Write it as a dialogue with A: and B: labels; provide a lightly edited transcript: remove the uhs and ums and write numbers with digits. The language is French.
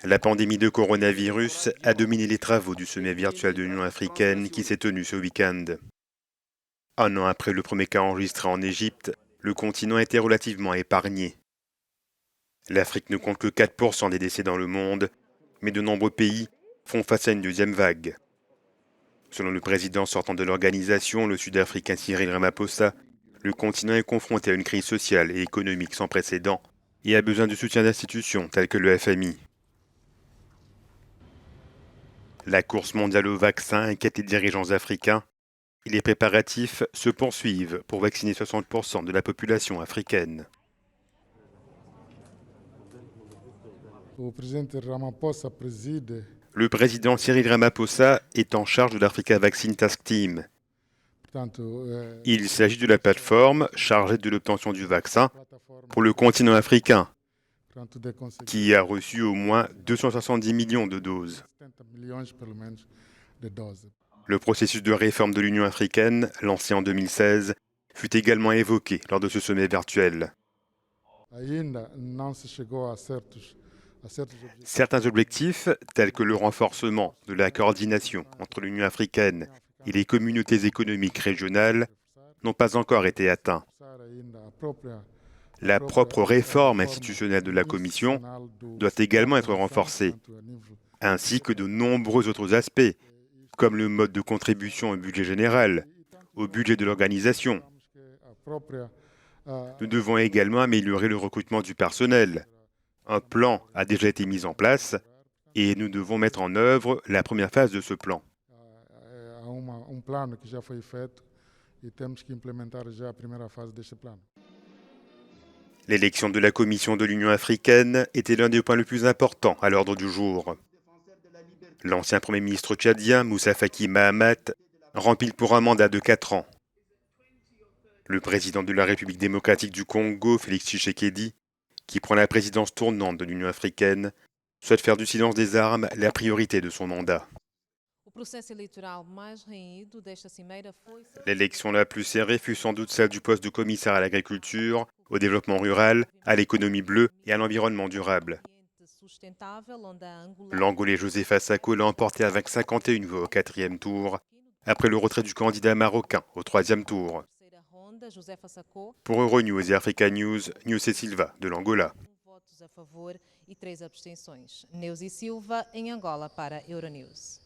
A: La pandémie de coronavirus a dominé les travaux du sommet virtuel de l'Union africaine qui s'est tenu ce week-end. Un an après le premier cas enregistré en Égypte, le continent était relativement épargné. L'Afrique ne compte que 4% des décès dans le monde, mais de nombreux pays font face à une deuxième vague. Selon le président sortant de l'organisation, le Sud-Africain Cyril Ramaphosa, le continent est confronté à une crise sociale et économique sans précédent et a besoin du soutien d'institutions telles que le FMI. La course mondiale au vaccin inquiète les dirigeants africains et les préparatifs se poursuivent pour vacciner 60% de la population africaine. Le président Cyril Ramaphosa est en charge de l'Africa Vaccine Task Team. Il s'agit de la plateforme chargée de l'obtention du vaccin pour le continent africain, qui a reçu au moins 270 millions de doses. Le processus de réforme de l'Union africaine, lancé en 2016, fut également évoqué lors de ce sommet virtuel. Certains objectifs, tels que le renforcement de la coordination entre l'Union africaine et les communautés économiques régionales, n'ont pas encore été atteints. La propre réforme institutionnelle de la Commission doit également être renforcée, ainsi que de nombreux autres aspects, comme le mode de contribution au budget général, au budget de l'organisation. Nous devons également améliorer le recrutement du personnel. Un plan a déjà été mis en place et nous devons mettre en œuvre la première phase de ce plan. L'élection de la Commission de l'Union africaine était l'un des points les plus importants à l'ordre du jour. L'ancien Premier ministre tchadien, Moussa Faki Mahamat, remplit pour un mandat de 4 ans. Le président de la République démocratique du Congo, Félix Tshisekedi, qui prend la présidence tournante de l'Union africaine, souhaite faire du silence des armes la priorité de son mandat. L'élection la plus serrée fut sans doute celle du poste de commissaire à l'agriculture, au développement rural, à l'économie bleue et à l'environnement durable. L'Angolais Josepha Sako l'a emporté avec 51 voix au 4e tour, après le retrait du candidat marocain au 3e tour. Pour Euronews et Africa News, Nilce Silva de l'Angola.
B: Votos a favor e 3 abstenções. Neuzi Silva, em Angola, para Euronews.